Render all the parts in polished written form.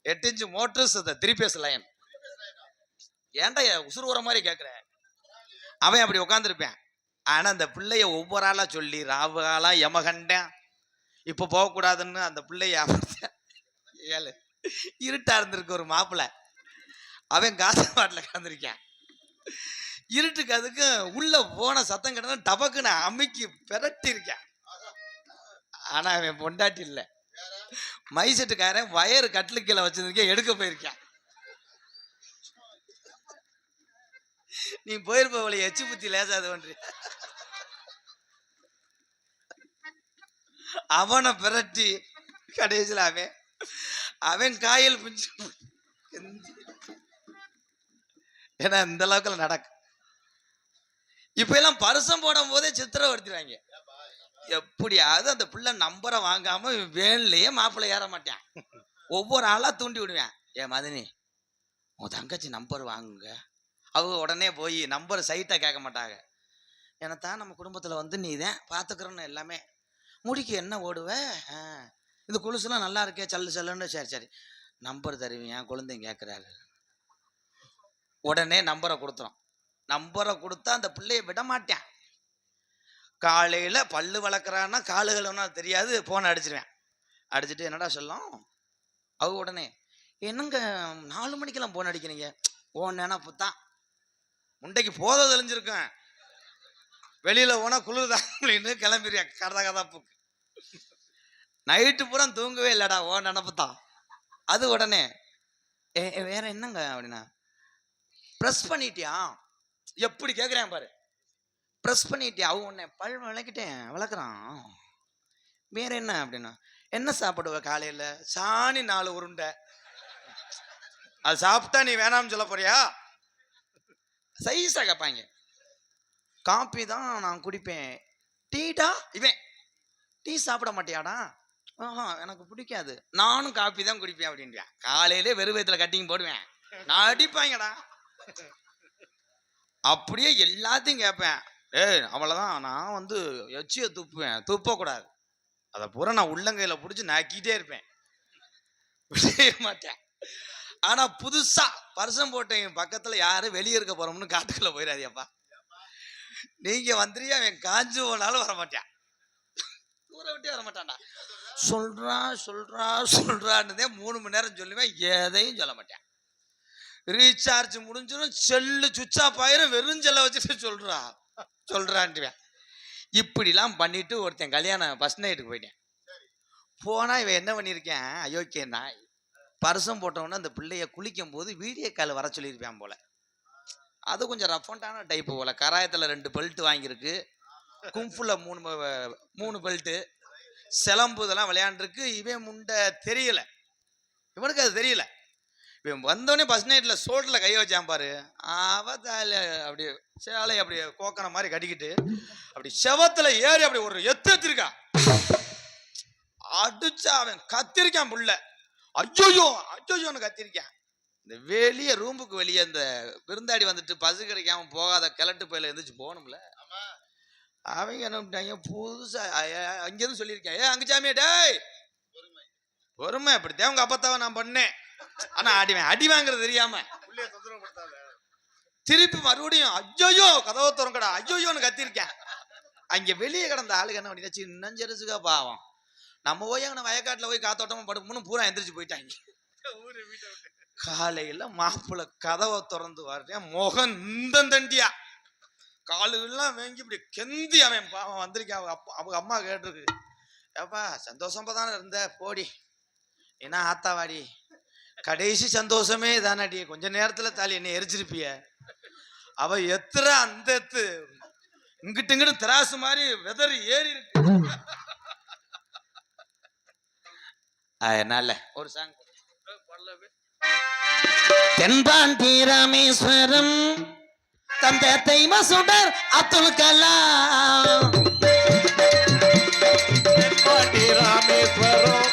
8 inch motors 3 base line. ஏன்டா உசுறு வர மாதிரி கேட்குற? அவன் அப்படி உட்காந்துருப்பேன். ஆனா அந்த பிள்ளைய ஒவ்வொரு ஆளா சொல்லி ராவுகாலா யமகண்டன் இப்ப போகக்கூடாதுன்னு அந்த பிள்ளைய ஏழு இருட்டா இருந்திருக்கு ஒரு மாப்பிள்ள. அவன் காசு பாட்டில் கலந்துருக்கான். இருட்டுக்கு அதுக்கு உள்ள போன சத்தம் கிட்ட டபக்குன்னு அமுக்கி பெரட்டி இருக்கான். ஆனா அவன் பொண்டாட்டி இல்லை, மைசெட்டுக்காரன் வயறு கட்டிலு கீழே வச்சிருக்கேன் எடுக்க போயிருக்கான். நீ போயிருப்ப அவளை எச்சு புத்தி லேசாது ஒன்று. அவனை பிரட்டி கடைசியில் அவன் காயல் பிஞ்சு. ஏன்னா இந்த அளவுக்கு நடக்கும். இப்ப எல்லாம் பரிசம் போடும் போதே சித்திரவடுத்துறாங்க. எப்படியாவது அந்த பிள்ளை நம்பரை வாங்காம வேன்லயே மாப்பிள்ளை ஏற மாட்டேன். ஒவ்வொரு ஆளா தூண்டி விடுவேன். ஏன் மதினி உன் தங்கச்சி நம்பர் வாங்குங்க. அவங்க உடனே போய் நம்பர் சைட்டா கேட்க மாட்டாங்க. ஏன்னாத்தான் நம்ம குடும்பத்துல வந்து நீ தான் பாத்துக்கிறன்னு எல்லாமே. முடிக்கு என்ன ஓடுவ, இந்த கொலுசுலாம் நல்லா இருக்கே சல்லு சல்லுன்னு. சரி சரி நம்பர் தருவீங்க குழந்தைங்க கேட்குறாரு. உடனே நம்பரை கொடுத்துரும். நம்பரை கொடுத்தா அந்த பிள்ளைய விட மாட்டேன். காலையில பல்லு வளர்க்குறான்னா காலுகள் தெரியாது, போனை அடிச்சிருவேன். அடிச்சுட்டு என்னடா சொல்லும். அவங்க உடனே என்னங்க 4 மணிக்கெல்லாம் போன் அடிக்கிறீங்க. ஓன் நினப்பு தான் முண்டைக்கு போதை தெளிஞ்சிருக்கேன். வெளியில போனா குளிர்தான் அப்படின்னு கிளம்பிடுறியா கதா கதாப்புக்கு. நைட்டு பூரா தூங்கவே இல்லடா ஓ நினப்பு தான். அது உடனே வேற என்னங்க அப்படின்னா ப்ரெஸ் பண்ணிட்டியா. எப்படி கேட்குறேன் பாரு. ப்ரெஸ் பண்ணிட்டியா. அவங்க உன்னை பல் விளக்கிட்டேன் வளர்க்குறான். வேற என்ன அப்படின்னா என்ன சாப்பிடுவ காலையில். சாணி 4 உருண்டை. அது சாப்பிட்டா நீ வேணாம்னு சொல்ல போறியா. சைஸா கேட்பாங்க. காப்பி தான் நான் குடிப்பேன். டீடா இவன் டீ சாப்பிட மாட்டியாடா. எனக்கு பிடிக்காது. நானும் காப்பி தான் குடிப்பேன் அப்படின்வேன். காலையிலே வெறும் வயித்துல கட்டிங் போடுவேன். நான் அடிப்பாங்கடா. அப்படியே எல்லாத்தையும் கேட்பேன். அவ்வளவுதான் நான் வந்து எச்சியை துப்புவேன். துப்பக்கூடாது. அதை பூரா நான் உள்ளங்கையில பிடிச்சி நாக்கிட்டே இருப்பேன், விட மாட்டேன். ஆனா புதுசா பரிசம் போட்டேன் பக்கத்துல யாரும் வெளியே இருக்க போறோம்னு காட்டுக்குள்ள போயிடாதியப்பா. நீங்க வந்துறியா அவன் காஞ்சு போனாலும் வரமாட்டான். ஊரை விட்டே வரமாட்டான்டா. சொல்றா சொல்றா சொல்றான்னு 3 மணி நேரம் சொல்லுவேன். எதையும் சொல்ல மாட்டேன். ரீசார்ஜ் முடிஞ்சிடும், செல்லு சுவிட்ச் ஆஃப் ஆயிரும், வெறும் செல்ல வச்சுட்டு சொல்றான்ட்டுவேன். இப்படிலாம் பண்ணிட்டு ஒருத்தன் கல்யாணம் ஃபர்ஸ்ட் நைட்டுக்கு போயிட்டேன். போனா இவன் என்ன பண்ணியிருக்கேன் அயோக்கிய நாய். பரிசம் போட்டவொன்னே அந்த பிள்ளைய குளிக்கும் போது வீடியோ கால் வர சொல்லியிருப்பேன் போல. அது கொஞ்சம் ரஃபண்டான டைப்பு போல. கராயத்தில் 2 பெல்ட் வாங்கியிருக்கு, கும்புல 3 பெல்ட்டு, சிலம்பு இதெல்லாம் விளையாண்டுருக்கு. இவன் முண்டை தெரியல, இவனுக்கு அது தெரியல. இவன் வந்தோடனே ஃபர்ஸ்ட் நைட்ல சோல்டர்ல கையை வச்சான் பாரு. அவதால அப்படி சேலை அப்படி கோக்கன மாதிரி கட்டிக்கிட்டு அப்படி செவத்துல ஏறி அப்படி ஒரு எத்திருக்கான். அடிச்சா அவன் கத்திருக்கான் புள்ள. ஐயோயோ ஐயோயோன்னு கத்திருக்கான். இந்த வெளியே ரூமுக்கு வெளியே இந்த விருந்தாடி வந்துட்டு பசு கிடைக்காம போகாத கிழட்டு பயில எழுந்திரிச்சு போகணும்ல. அவங்க என்ன பண்ணிட்டாங்க புதுசா அங்கிருந்து சொல்லியிருக்கேன். அங்க சாமியா டேய் பொறுமை அப்படித்தான் உங்க அப்பத்தாவை நான் பண்ணேன். ஆனா அடி வாங்குறது தெரியாம திருப்பி மறுபடியும் ஐயோயோ கதவை திறங்கடா ஐயோயோன்னு கத்திருக்கேன். அங்க வெளியே கிடந்த ஆளுக்கு என்ன பண்ணி சின்னஞ்சரிசுக்கா பாவம். நம்ம போய் அங்கே வயக்காட்டுல போய் காத்தோட்டமா படுக்கணும்னு பூரா எந்திரிச்சு போயிட்டாங்க. காலையில மாப்பிள்ள கதவை திறந்து வர்றேன், முகம் இந்த தண்டியா காலுகள்லாம் வாங்கி இப்படி கெந்தி அவன் பாவம் வந்திருக்கேன். அவங்க அம்மா கேட்டிருக்கு, ஏப்பா சந்தோஷமா தானே இருந்த போடி என்ன ஆத்தாவாடி, கடைசி சந்தோஷமே தானடி, கொஞ்ச நேரத்துல தாலி என்ன எரிச்சிருப்பிய. அவ எத்துற அந்த எத்து இங்கிட்டு இங்கிட்டு திராசு மாதிரி வெதறி ஏறி இருக்கு. அதனால ஒரு சாங் தென்பாண்டி ராமேஸ்வரம் தந்த தெய்வ சுடர் அப்துல் கலாம். தென்பாண்டி ராமேஸ்வரம்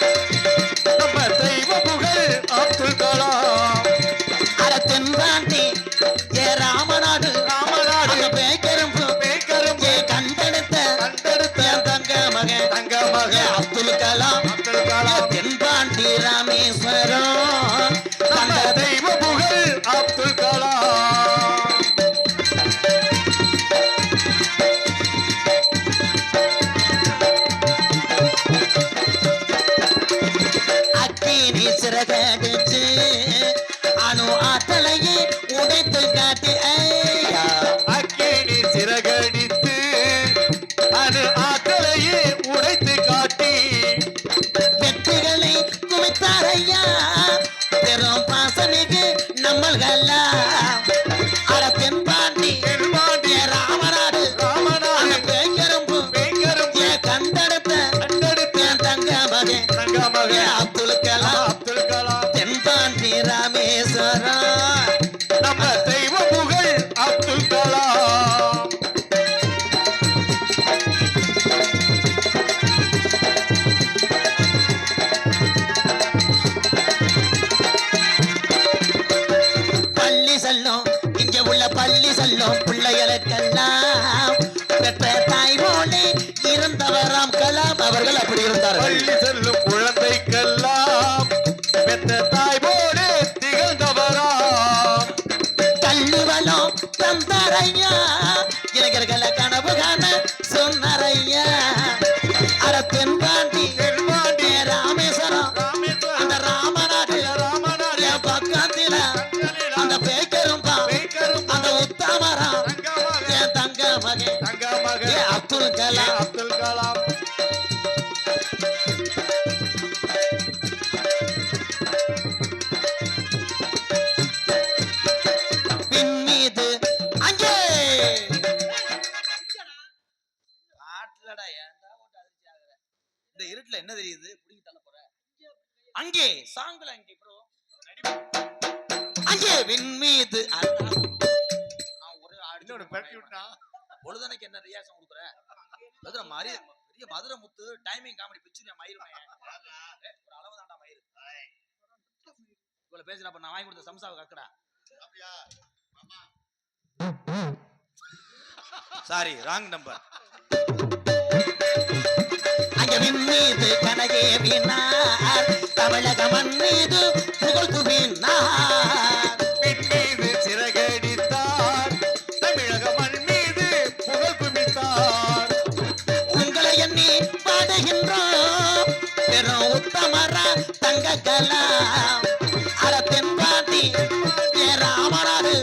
நம்ம தெய்வ புகழ் அப்துல் கலாம். அட தென்பாண்டி ஏ ராமநாடு ராமநாடு பேக்கரும்பு பேக்கரும்பு கண்டெடுத்த தங்க மகன் அப்துல் கலாம். தென்பாண்டி ராமேஸ்வரம் அக்கினி சிறகடிச்சு அணு ஆற்றலையே உடைத்து காட்டு ஐயா அக்கினி சிறகடித்து அணு ஆற்றலையே உடைத்து காட்டி வெற்றிகளை குவித்தார் ஐயா பெரும் பாசமிகு நம்மள்களா அட தென்பாண்டி தென்பாண்டி ராமநாடு ராமநாடு அந்த பேய்கரும்பு பேய்கரும்பு கண்டெடுத்த கண்டெடுத்த என் தங்க மகன் தங்கமகன் அப்துல் கலாம் அப்துல் கலாம் தென்பாண்டி ராமேஸ்வரம் நம்ம தெய்வ புகழ் அப்துல் கலாம். பள்ளி செல்லும் இங்க உள்ள பள்ளி செல்லும் பிள்ளைகளுக்கெல்லாம் பெற்ற தாய் போலே இருந்தவராம் கலாம் அவர்கள் அப்படி இருந்தார்கள் பள்ளி செல்லும் குழந்தைக்கெல்லாம் பெற்ற தாய் போலே திகழ்ந்தவராம். கல்லுவலம் தந்தாரையா இளைஞர்களை கனவு காண சொன்னாரையா அட தென்பாண்டி தென்பாண்டி ராமேஸ்வரம் ராமேஸ்வரம் அந்த ராமநாடு ராமநாடு என் பக்கத்தில அந்த பேக்கரும்பா பேய்கரும்பு அந்த உத்தமரம் தங்கமகன் என் தங்க மகன் தங்கமகன் அப்துல் கலாம் அப்துல் கலாம். பின்மீது அங்கே பாட்டுலடா ஏன்டா போட்டு அதிர்ச்சி ஆகுற? இந்த இருட்டுல என்ன தெரியுது? புடிங்கி தள்ள போற. அங்கே சாங்குல அங்கே ப்ரோ. அங்கே விண்மீது ஒரே இன்னொரு பெருக்கி விட்டான். பொழுதனைக்கு என்ன ரியாக்ஷன் கொடுக்குற? மதுரை மாதிரி பெரிய மதுரை முத்து டைமிங் காமெடி பிச்சு மயிருமே. ஒரு அளவு தான்டா மயிறு. இவ்வளவு பேசுறப்ப நான் வாங்கி கொடுத்த சம்சாவை கக்கடா. Sorry wrong number. அங்க விண்மீது கனகே வினார் தமிழக மண் மீது புகழ் குவினார் மீது சிறகடித்தார் தமிழக மண் மீது புகழ் குவித்தார். உங்களை எண்ணி பாடுகின்றோம் பெரும் உத்தமரா தங்க கலாம் அட தென்பாண்டி ஏ ராமநாடு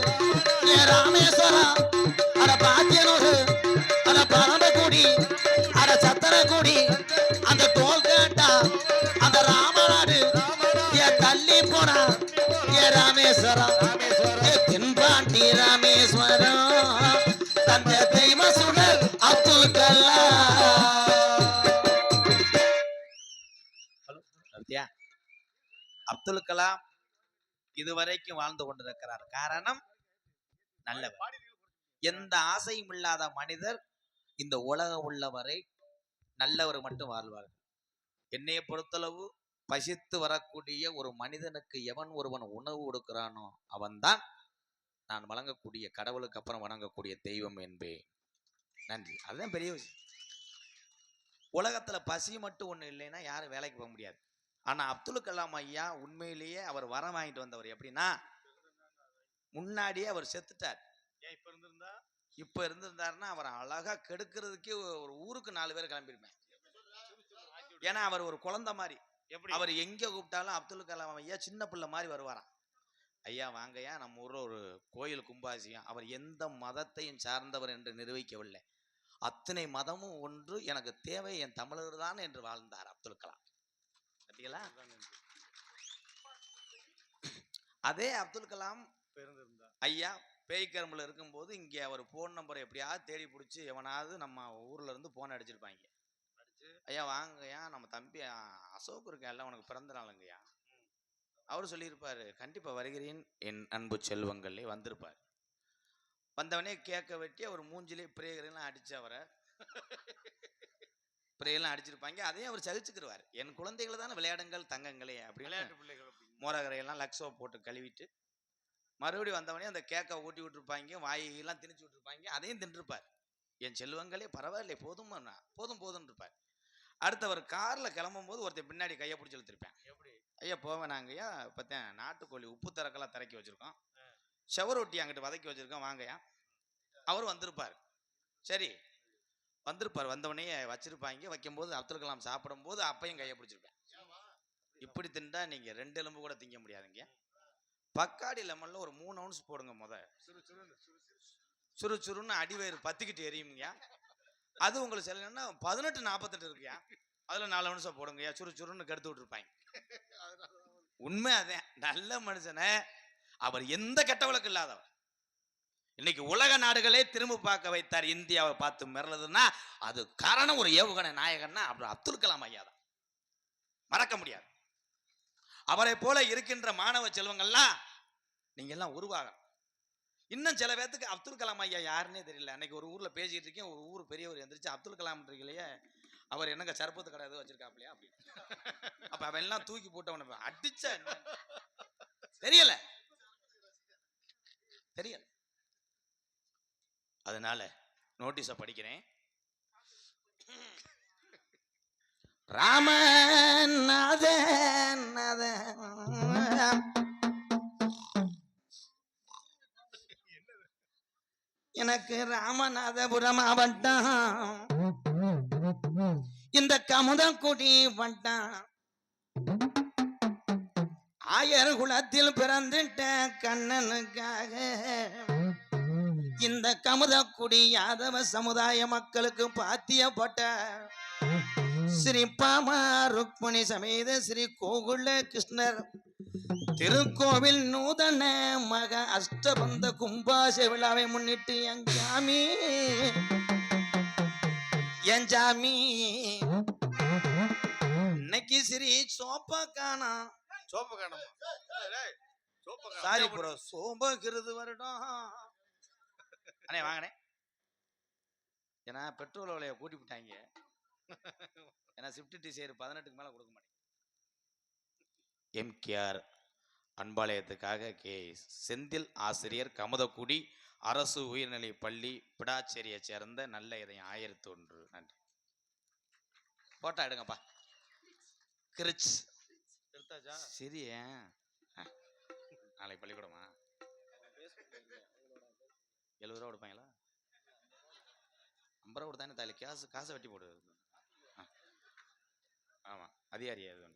ஏ ராமேஸ்வரம் அட பாத்தியனூர் அட பரம்பக்குடி அட சத்தரக்குடி அந்த டோல்கேட்டா அந்த ராமநாடு ஏ தள்ளி போனா ஏ ராமேஸ்வரம் ஏ தென்பாண்டி ராமேஸ்வரம் தந்த தெய்வ சுடர் அப்துல் கலாம் சத்யா அப்துல் கலாம் இதுவரைக்கும் வாழ்ந்து கொண்டிருக்கிறார். காரணம் நல்லவர். எந்த ஆசையும் இல்லாத மனிதர் இந்த உலகம் உள்ளவரை நல்லவர் மட்டும் வாழ்வார். என்னைய பொறுத்தளவு பசித்து வரக்கூடிய ஒரு மனிதனுக்கு எவன் ஒருவன் உணவு கொடுக்கிறானோ அவன்தான் நான் வழங்கக்கூடிய கடவுளுக்கு அப்புறம் வணங்கக்கூடிய தெய்வம் என்பே. நன்றி. அதுதான் பெரிய விஷயம். உலகத்துல பசி மட்டும் ஒண்ணு இல்லைன்னா யாரும் வேலைக்கு போக முடியாது. ஆனா அப்துல் கலாம் ஐயா உண்மையிலேயே அவர் வரம் வாங்கிட்டு வந்தவர். எப்படின்னா முன்னாடியே அவர் செத்துட்டார். இப்ப இருந்திருந்தாருன்னா அவர் அழகா கெடுக்கிறதுக்கே ஒரு ஊருக்கு 4 பேர் கிளம்பிருப்பேன். ஏன்னா அவர் ஒரு குழந்தை மாதிரி. அவர் எங்க கூப்பிட்டாலும் அப்துல் கலாம் ஐயா சின்ன பிள்ளை மாதிரி வருவாராம். ஐயா வாங்கய்யா நம்ம ஊர்ல ஒரு கோயில் கும்பாசியம். அவர் எந்த மதத்தையும் சார்ந்தவர் என்று நிரூபிக்கவில்லை. அத்தனை மதமும் ஒன்று, எனக்கு தேவை என் தமிழர் தான் என்று வாழ்ந்தார் அப்துல் கலாம். அதே அப்துல் கலாம் ஐயா பேய்கரும்புல இருக்கும்போது இங்கே அவர் போன் நம்பரை எப்படியாவது தேடி பிடிச்சி எவனாவது நம்ம ஊர்ல இருந்து போன் அடிச்சிருப்பாங்க. ஐயா வாங்கய்யா நம்ம தம்பி அசோக் இருக்கேன்ல உனக்கு பிறந்த நாளுங்கய்யா. அவர் சொல்லியிருப்பாரு கண்டிப்பா வருகிறேன் என் அன்பு செல்வங்களே வந்திருப்பார். வந்தவனே கேட்க வெட்டி அவர் மூஞ்சிலே பிரேயரெல்லாம் அடிச்சு அவரை பிரேயெல்லாம் அடிச்சிருப்பாங்க. அதையும் அவர் சகிச்சுக்கிடுவார். என் குழந்தைகளை தானே விளையாடுங்கள் தங்கங்களே அப்படின்னு மோரகரையெல்லாம் லக்ஸோ போட்டு கழுவிட்டு மறுபடியும் வந்தவனே அந்த கேக்கை ஊட்டி விட்டுருப்பாங்க, வாயெல்லாம் திணிச்சு விட்டுருப்பாங்க. அதையும் தின்றுப்பார். என் செல்வங்களே பரவாயில்லை போதும் போதும் போதும்னு இருப்பார். அடுத்தவர் கார்ல கிளம்பும் போது ஒருத்தர் பின்னாடி கையை பிடிச்சி இழுத்திருப்பேன். ஐயா போவேன் நாங்கய்யா பார்த்தேன் நாட்டுக்கோழி உப்பு தரக்கெல்லாம் திறக்கி வச்சிருக்கோம், செவரொட்டி அங்கிட்டு வதக்கி வச்சிருக்கோம் வாங்கய்யா. அவர் வந்திருப்பார். சரி வந்திருப்பார். வந்தவனே வச்சிருப்பாங்க. வைக்கும்போது அப்துல் கலாம் சாப்பிடும் போது அப்பையும் கையை பிடிச்சிருப்பேன். இப்படி திண்டா நீங்க 2 எலும்பு கூட திங்க முடியாதுங்க. பக்காடி லெமன்ல ஒரு 3 ounce போடுங்க. சுறுசுறுன்னு அடிவயிறு பத்திக்கிட்டு எரியுங்க. அது உங்களுக்கு செல்லணும்னா 18-48 இருக்குயா, அதுல 4 ounce போடுங்கயா. சுறுசுறுன்னு கெடுத்து விட்டுருப்பாங்க. உண்மை அதே. நல்ல மனுஷனை அவர் எந்த கெட்ட வழக்கு இல்லாதவர். இன்னைக்கு உலக நாடுகளே திரும்ப பார்க்க வைத்தார். இந்தியாவை பார்த்து மிரளதுன்னா அது காரணம் ஒரு ஏவுகணை நாயகன்னா அப்புறம் அப்துல் கலாம் ஐயா தான். மறக்க முடியாது. அவரை போல இருக்கின்ற மாணவ செல்வங்கள்லாம் நீங்க எல்லாம் உருவாகணும். இன்னும் சில பேர்த்துக்கு அப்துல் கலாம் ஐயா யாருன்னே தெரியல. அன்னைக்கு ஒரு ஊர்ல பேசிட்டு இருக்கேன், ஒரு ஊர் பெரியவர் எந்திரிச்சு அப்துல் கலாம் இருக்கலையே, அவர் என்னங்க சர்பத்து கடை எதுவும் வச்சிருக்காப்லையா அப்படின்னு. அப்ப அவன் எல்லாம் தூக்கி போட்டவன அடிச்ச தெரியல. அதனால நோட்டீஸ படிக்கிறேன். ராமநாதன் எனக்கு ராமநாதபுரம் மாவட்டம் இந்த கமுதக்குடி வட்டம் ஆயர் குலத்தில் பிறந்துட்ட கண்ணனுக்காக இந்த கமுதக்குடி யாதவ சமுதாய மக்களுக்கு பாத்தியப்பட்ட ஸ்ரீ பாமா ருக்மணி சமேத ஸ்ரீ கோகுல கிருஷ்ணர் திருக்கோவில் நூதன மக அஷ்டபந்த கும்பாச விழாவை முன்னிட்டு என் ஜாமி இன்னைக்கு ஸ்ரீ சோப்பக்கானா சாரி ப்ரோ சோம்பகிருது வருடம் அண்ணே வாங்கண்ணே. ஏன்னா பெட்ரோல் விலையை கூட்டி விட்டாங்க. ஏன்னா ஷிஃப்ட் டிசைர் 18க்கு மேல கொடுக்க மாட்டேங்க. எம்கேஆர் அன்பாலயத்துக்காக கே செந்தில் ஆசிரியர், கமுதக்குடி அரசு உயர்நிலை பள்ளி பிடாச்சேரியை சேர்ந்த நல்ல இதயம் 1001. நன்றி. போட்டோ எடுங்கப்பா. கிரிச் சரிய நாளைக்கு பள்ளிக்கூடமா 70 ரூபா கொடுப்பாங்களா? 50 ரூபா கொடுத்தானே தாலி காசை வெட்டி போடு. ஆமா அதிகாரியா இது.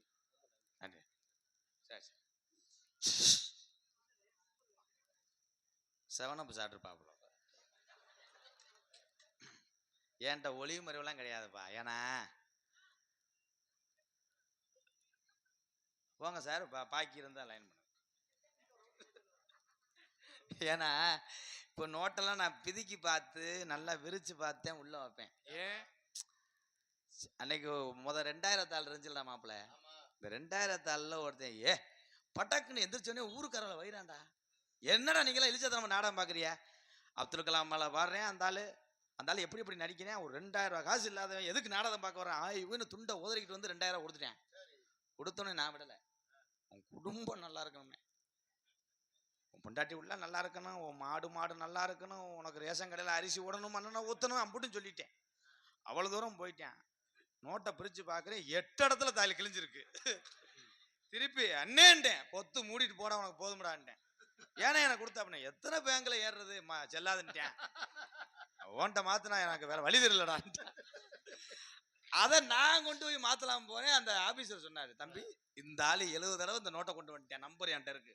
நன்றி. சரி 7up சாப்பிட்டுருப்பாப்புல. ஏன்ட்ட ஒளிவு மறைவெல்லாம் கிடையாதுப்பா. ஏன்னா போங்க சார் பாக்கி இருந்தா லைன் பண்ண. ஏன்னா இப்போ நோட்டெல்லாம் நான் பிதுக்கி பார்த்து நல்லா விரிச்சு பார்த்தேன் உள்ள வைப்பேன். ஏன் அன்னைக்கு 2000 தாள் இருந்துச்சுல மாப்பிள்ள. இந்த 2000 தாளில் ஒருத்தன் பட்டாக்குன்னு எந்திரிச்சோடனே ஊருக்காரல வைராண்டா, என்னடா நீங்களா இழிச்சதனமா நாடகம் பார்க்குறியா? அப்துல் கலாம் மேலே பாடுறேன். அந்த ஆள் எப்படி நடிக்கிறேன். ஒரு 2000 ரூபா காசு இல்லாதவன் எதுக்கு நாடகம் பார்க்க வரேன்? இவனு துண்டை உதறிக்கிட்டு வந்து 2000 கொடுத்துட்டேன். கொடுத்தோன்னே நான் விடலை. உன் குடும்பம் நல்லா இருக்கணுமே, உன் பொண்டாட்டி உள்ள நல்லா இருக்கணும், உன் மாடு நல்லா இருக்கணும், உனக்கு ரேஷன் கடையில் அரிசி உடணும் மண்ணெண்ணெய் ஊற்றணும் அம்புட்டுன்னு சொல்லிட்டேன். அவ்வளோ தூரம் போயிட்டேன். நோட்டை பிரித்து பார்க்குறேன், 8 இடத்துல தாலி கிழிஞ்சிருக்கு. திருப்பி அண்ணேன்ட்டேன், கொத்து மூடிட்டு போட உனக்கு போதும்டான்ட்டேன். ஏன்னா எனக்கு கொடுத்த அப்படின்னா எத்தனை பேங்கில் ஏறுறது செல்லாதுன்ட்டேன். ஓன்ட்ட மாத்தினா எனக்கு வேற வழி தெரியலடான்ட்டேன். அதை நான் கொண்டு போய் மாத்தலாம் போனேன். அந்த ஆபீசர் சொன்னாரு, தம்பி இந்த ஆளு 70 தடவை இந்த நோட்டை கொண்டு வந்துட்டேன், நம்பர் என்கிட்ட இருக்கு,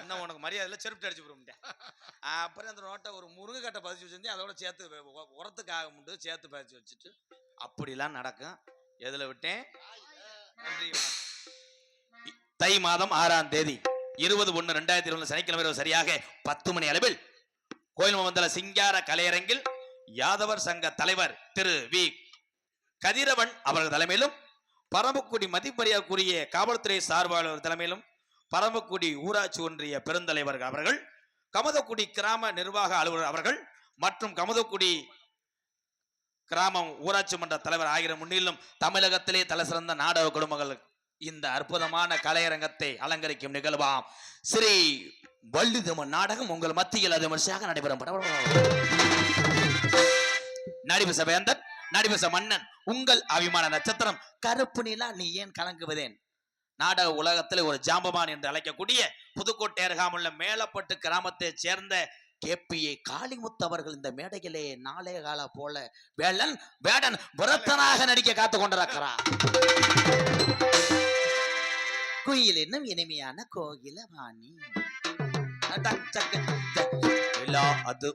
இன்னும் உனக்கு மரியாதை செருப்பு அடிச்சு போட்டேன். அப்புறம் அந்த நோட்டை ஒரு முருங்கை கட்டை பதிச்சு வச்சிருந்தேன், அதோட சேர்த்து உரத்துக்காக மட்டும் சேர்த்து பதிச்சு வச்சுட்டு அப்படிலாம் நடக்கும். எதுல விட்டேன்? நன்றி. தை மாதம் 6ஆம் தேதி 20/1/2020 சனிக்கிழமை சரியாக 10 மணி அளவில் கோயில் மந்தல சிங்கார கலையரங்கில் யாதவர் சங்க தலைவர் திரு வி கதிரவன் அவர்கள் தலைமையிலும், பரமக்குடி மதிப்பரியாக்குரிய காவல்துறை சார்பாளர் தலைமையிலும், பரமக்குடி ஊராட்சி ஒன்றிய பெருந்தலைவர்கள் அவர்கள், கமுதக்குடி கிராம நிர்வாக அலுவலர் அவர்கள் மற்றும் கமுதக்குடி கிராமம் ஊராட்சி மன்ற தலைவர் ஆகிய முன்னிலும் தமிழகத்திலே தலை சிறந்த நாடக குடும்பங்கள் இந்த அற்புதமான கலையரங்கத்தை அலங்கரிக்கும் நிகழ்வாம் ஸ்ரீ வள்ளிதமன் நாடகம் உங்கள் மத்தியில் அது விமர்சையாக நடைபெறும். நடிபச வேந்தன், நடிபச மன்னன், உங்கள் அபிமான நட்சத்திரம் கருப்பு நிலா நீ ஏன் கலங்குவதேன் நாடக உலகத்தில் ஒரு ஜாம்பவான் என்று அழைக்கக்கூடிய புதுக்கோட்டை அருகாமுள்ள மேலப்பட்டு கிராமத்தை சேர்ந்த கேபிஏ காளிமுத்து அவர்கள் இந்த மேடையிலே 4 கால போல வேடன் விரத்தனாக நடிக்க காத்து கொண்டிருக்கிறார். குயில் என்னும் இனிமையான கோகில வாணி. அது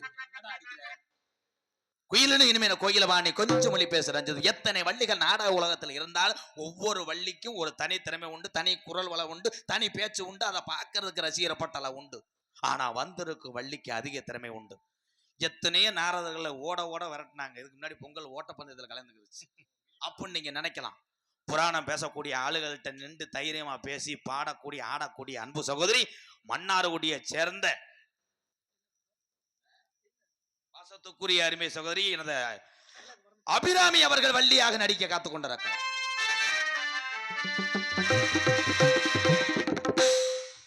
குயிலுன்னு இனிமையான கோயிலவாணி கொஞ்சம் மொழி பேச ரஞ்சது. எத்தனை வள்ளிகள் நாடக உலகத்தில் இருந்தால் ஒவ்வொரு வள்ளிக்கும் ஒரு தனி திறமை உண்டு, தனி குரல் வளம் உண்டு, தனி பேச்சு உண்டு, அதை பார்க்கறதுக்கு ரசிகர் பட்டல உண்டு. ஆனா வந்திருக்கும் வள்ளிக்கு அதிக திறமை உண்டு. எத்தனையோ நாரதர்களை ஓட ஓட விரட்டினாங்க. இதுக்கு முன்னாடி பொங்கல் ஓட்டப்பந்தயத்தில் கலந்துக்கிடுச்சு அப்படின்னு நீங்க நினைக்கலாம். புராணம் பேசக்கூடிய ஆளுகள்கிட்ட நின்று தைரியமா பேசி பாடக்கூடிய ஆடக்கூடிய அன்பு சகோதரி மன்னார்குடியை சேர்ந்த பாசத்துக்குரிய அருமை சகோதரி எனது அபிராமி அவர்கள் வள்ளியாக நடிக்க காத்துக் கொண்டிருக்கிறார்.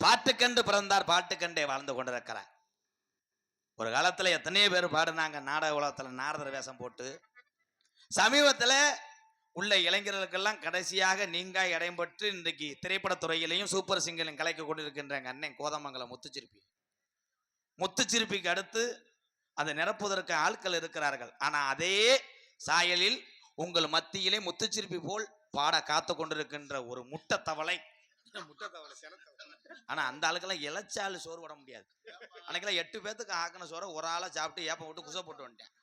பாட்டுக்கண்டு பிறந்தார், பாட்டுக்கண்டே வாழ்ந்து கொண்டிருக்கிறார். ஒரு காலத்துல எத்தனையோ பேர் பாடுனாங்க நாடக உலகத்துல நாரதர் வேஷம் போட்டு. சமீபத்துல உள்ள இளைஞர்களுக்கெல்லாம் கடைசியாக நீங்கா இடைம்பட்டு இன்றைக்கு திரைப்படத்துறையிலையும் சூப்பர் சிங்கரையும் கலைக்க கொண்டிருக்கின்ற எங்க அண்ணன் கோதமங்கலம் முத்துச்சிற்பி. முத்துச்சிற்பிக்கு அடுத்து அதை நிரப்புவதற்கு ஆட்கள் இருக்கிறார்கள். ஆனா அதே சாயலில் உங்கள் மத்தியிலே முத்துச்சிற்பி போல் பாட காத்து கொண்டிருக்கின்ற ஒரு முட்டை தவளை. ஆனா அந்த ஆளுக்கெல்லாம் இளைச்சாலு சோறு விட முடியாது. அன்னைக்கெல்லாம் 8 பேத்துக்கு ஆக்கின சோற ஒரு ஆளை சாப்பிட்டு ஏப்ப விட்டு குசை போட்டு வந்துட்டேன்.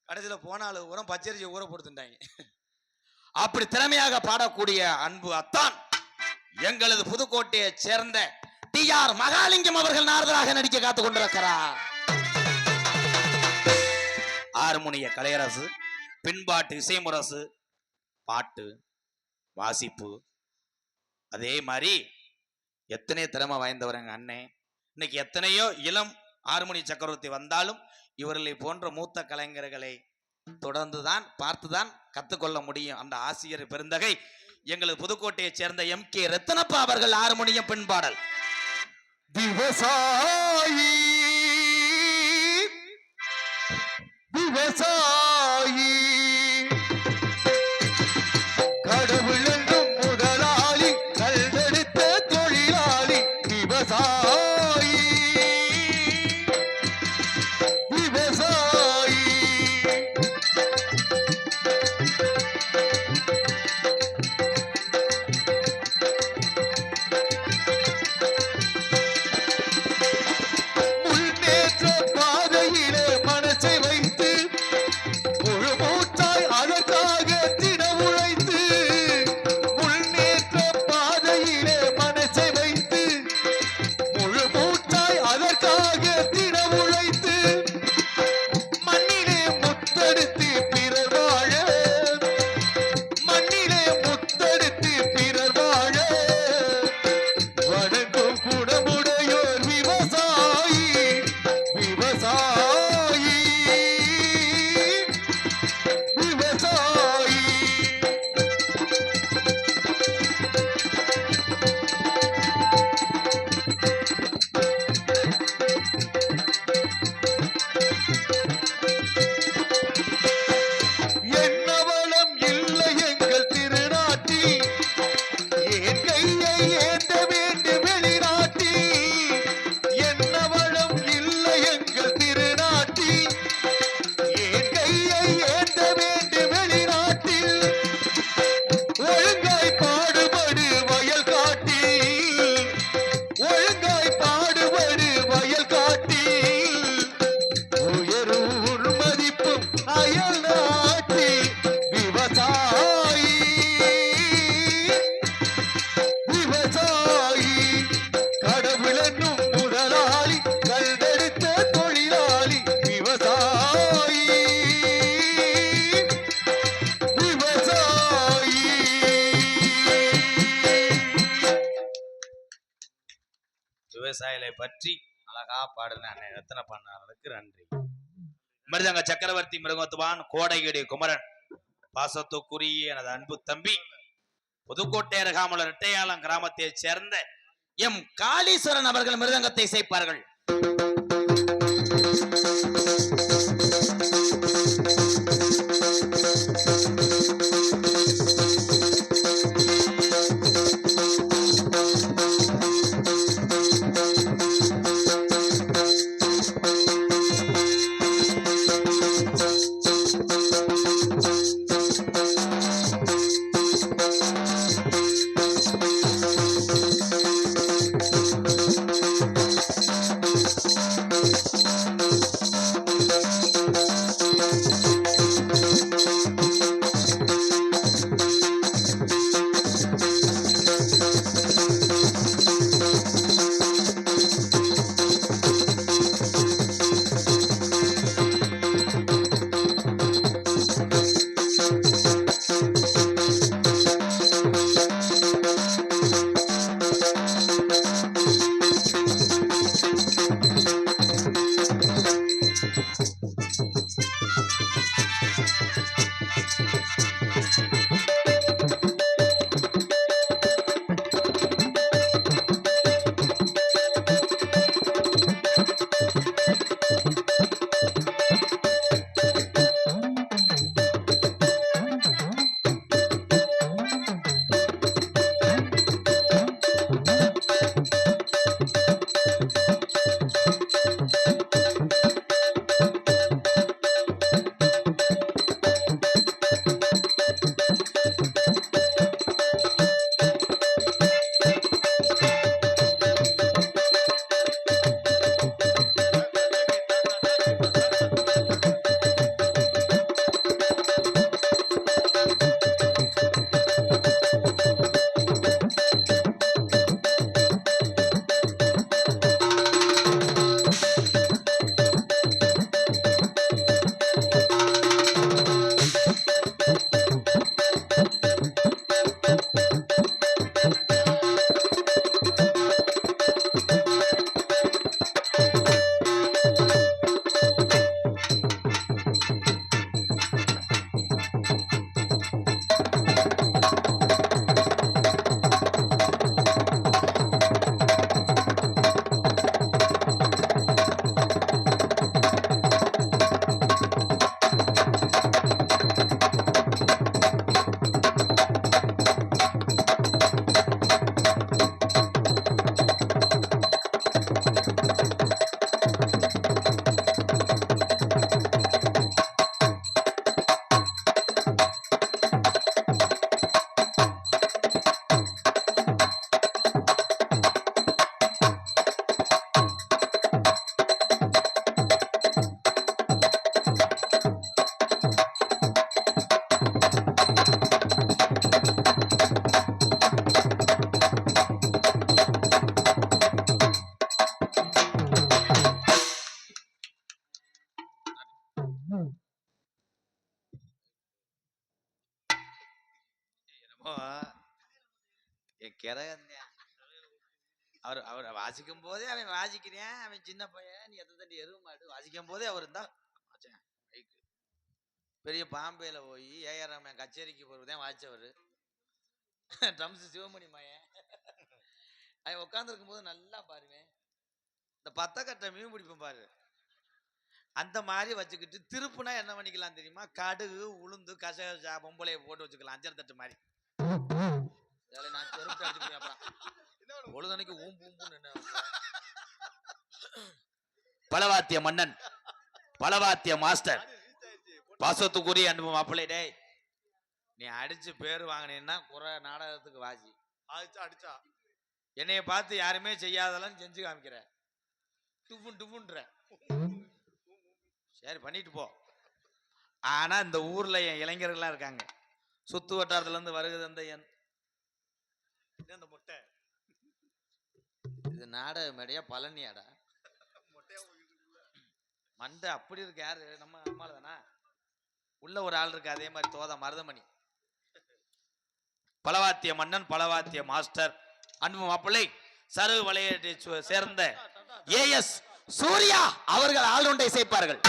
கடைசியில போனாலு ஊரம் பச்சரிசி ஊற போட்டுட்டாங்க. அப்படி திறமையாக பாடக்கூடிய அன்பு அத்தான் எங்களது புதுக்கோட்டையை சேர்ந்த டி.ஆர். மகாலிங்கம் அவர்கள் நாரதராக நடிக்க காத்துக் கொண்டிருக்கிறார். ஹார்மோனிய கலையரசு, பின்பாட்டு இசைமுரசு, பாட்டு வாசிப்பு, அதே மாதிரி எத்தனை திறமை வாய்ந்தவர் எங்க அண்ணன். இன்னைக்கு எத்தனையோ இளம் ஹார்மோனி சக்கரவர்த்தி வந்தாலும் இவர்களை போன்ற மூத்த கலைஞர்களை தொடர்ந்துதான் பார்த்துதான் கத்துக்கொள்ள முடியும். அந்த ஆசிரியர் பெருந்தகை எங்களது புதுக்கோட்டையை சேர்ந்த M.K. ரத்னப்பா அவர்கள் ஹார்மோனியம் பின்பாடல். விவசாயி விவசாயி கடவுள் என்றும் முதலாளி கல்வெடுத்த தொழிலாளி விவசாயி விவசாயி முன்னேற்ற பாதையிலே மனசை வைத்து முழு மூச்சாய் அதற்காக தினம் உழைத்து, முன்னேற்ற பாதையிலே மனசை வைத்து முழு மூச்சாய் அதற்காக தினம் உழைத்து, மண்ணிலே முத்தெடுத்து பிறர் வாழ, மண்ணிலே முத்தெடுத்து பிறர் வாழ வணங்கும் குணமுடையோர் விவசாயி விவசாயி விவசாயி. என்ன வளம் இல்லை எங்கள் திருநாட்டில், என் கையை ஏந்த வேண்டும் வெளிநாட்டில். என்ன வளம் இல்லை எங்கள் திருநாட்டில், என் கையை ஏந்த வேண்டும் வெளிநாட்டில். ஒழுங்காய் பாடுபடு வயல் காட்டில், ஒழுங்காய் பாடுபடு வயல் காட்டில். உயரும் மதிப்பும் அயல் நாட்டில் விவசாயி விவசாயி கடவுள் என்னும் முதலாளி கல்வெடுத்த தொழிலாளி விவசாயி விவசாயி. விவசாயிகளை பற்றி அழகா பாடுன அண்ணன் ரத்தன பண்ணாருக்கு நன்றி. மிருதங்க சக்கரவர்த்தி மிருகத்துவான் கோடையடி குமரன் பாசத்துக்குரிய எனது அன்பு தம்பி புதுக்கோட்டை அருகாமுள்ள இரட்டையாளம் கிராமத்தை சேர்ந்த எம் காளீஸ்வரன் அவர்கள் மிருதங்கத்தை இசைப்பார்கள். கிரகந்தேன். அவர் அவர் வாசிக்கும் போதே அவன் வாசிக்கிறேன், அவன் சின்ன பையன், நீ எத்த தண்டி எருவு மாடு வாசிக்கும் போதே அவர் இருந்தா மைக்கு பெரிய பாம்பேல போய் ஏஆர் ரஹ்மான் கச்சேரிக்கு போறதுதான் வாய்ச்சவர். ட்ரம்ஸ் சிவமணி மாயன் அவன் உட்காந்துருக்கும் போது நல்லா பாருவேன், இந்த பத்தக்கட்டை மீன் பிடிப்பேன் பாரு, அந்த மாதிரி வச்சுக்கிட்டு திருப்புனா என்ன பண்ணிக்கலாம் தெரியுமா? கடுகு உளுந்து கசகசா பொம்பளைய போட்டு வச்சுக்கலாம், அஞ்சரை தட்டு மாதிரி. நான் செருப்பு அடிச்சுக்கிறேன். அப்புறம் பொழுதனைக்கு ஊம்புன்னு என்ன பலவாத்திய மன்னன், பலவாத்திய மாஸ்டர், பாசத்துக்குரிய அன்பு மாப்பிள்ளை. டேய், நீ அடிச்சு பேர் வாங்கினீன்னா குறை நாடகத்துக்கு வாசி அடிச்சா என்னைய பார்த்து யாருமே செய்யாதெல்லாம் செஞ்சு காமிக்கிற, டுபுன் டுபுன்ற. சரி பண்ணிட்டு போ. ஆனா இந்த ஊர்ல என் இளைஞர்கள்லாம் இருக்காங்க, சுத்து வட்டாரத்துல இருந்து வருகிறது அந்த முட்டை. இது நாடக மேடையா பழனியாடா? மண்டை அப்படி இருக்கு. யாரு? நம்ம அம்மால தானா? உள்ள ஒரு ஆள் இருக்கு அதே மாதிரி தோதா மருதமணி. பலவாத்திய மன்னன், பலவாத்திய மாஸ்டர், அன்பு மாப்பிள்ளை, சரு வளையத்தை சேர்ந்த ஏஎஸ் சூர்யா அவர்கள் ஆளுண்டை சேர்ப்பார்கள்.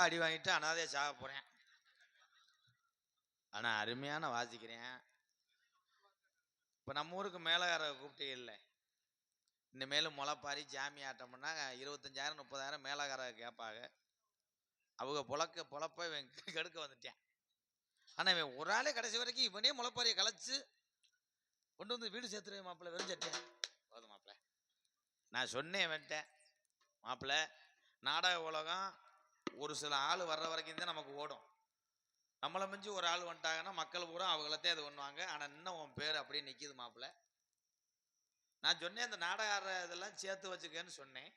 அடி வாங்கிட்டு அனாதையா சாக போறேன். ஆனா அருமையான வாசிக்கிறேன். இப்ப நம்ம ஊருக்கு மேலகார கூப்பிட்டே இல்லை, இனிமேலும் முளைப்பாரி ஜாமி ஆட்டம்னா 25,000 30,000 மேலகார கேட்பாங்க. அவங்க பொழப்ப இவன் கெடுக்க வந்துட்டேன். ஆனா இவன் ஒரு ஆளே கடைசி வரைக்கும் இவனே முளைப்பாரியை கலைச்சு கொண்டு வந்து வீடு சேர்த்துருவேன். மாப்பிள்ள வெறும் சட்டேன் போதும் மாப்பிள்ள. நான் சொன்னேன் வந்துட்டேன் மாப்பிள்ள, நாடக உலகம் ஒரு சில ஆள் வர்ற வரைக்கும் தான் நமக்கு ஓடும். நம்மளை மிஞ்சி ஒரு ஆள் வந்துட்டாங்கன்னா மக்கள் பூரா அவங்களத்தான் இது பண்ணுவாங்க. ஆனா இன்னும் உன் பேர் அப்படியே நிக்குது மாப்பிள்ள. நான் சொன்னேன் இந்த நாடகார இதெல்லாம் சேர்த்து வச்சுக்கன்னு சொன்னேன்,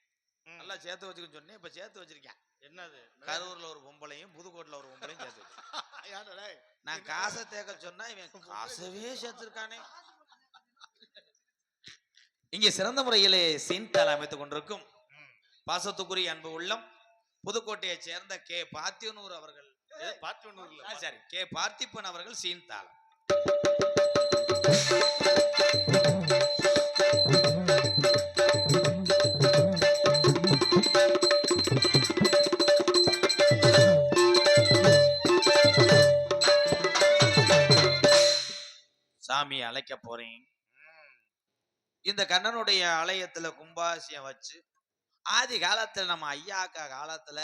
நல்லா சேர்த்து வச்சுக்கன்னு சொன்னேன். இப்ப சேர்த்து வச்சிருக்கேன். என்னது? கரூர்ல ஒரு பொம்பளையும் புதுக்கோட்டையில ஒரு பொம்பளையும் சேர்த்து வச்சிருக்கேன். நான் காசை தேக்க சொன்னா இவன் காசவே சேர்த்திருக்கானே. இங்கே சிறந்த முறையிலே சீன்தால் அமைத்துக் கொண்டிருக்கும் பாசத்துக்குரிய அன்பு உள்ளம் புதுக்கோட்டையைச் சேர்ந்த கே பார்த்திபனூர் அவர்கள். சரி, கே பார்த்திபன் அவர்கள் சீன்தால். சாமி அழைக்க போறேன். இந்த கண்ணனுடைய ஆலயத்துல கும்பாசியம் வச்சு ஆதி காலத்துல நம்ம ஐயாக்கா காலத்துல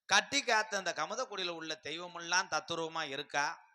கட்டி காத்த அந்த கமதக்குடியில உள்ள தெய்வம் எல்லாம் தத்துருவமா இருக்கா.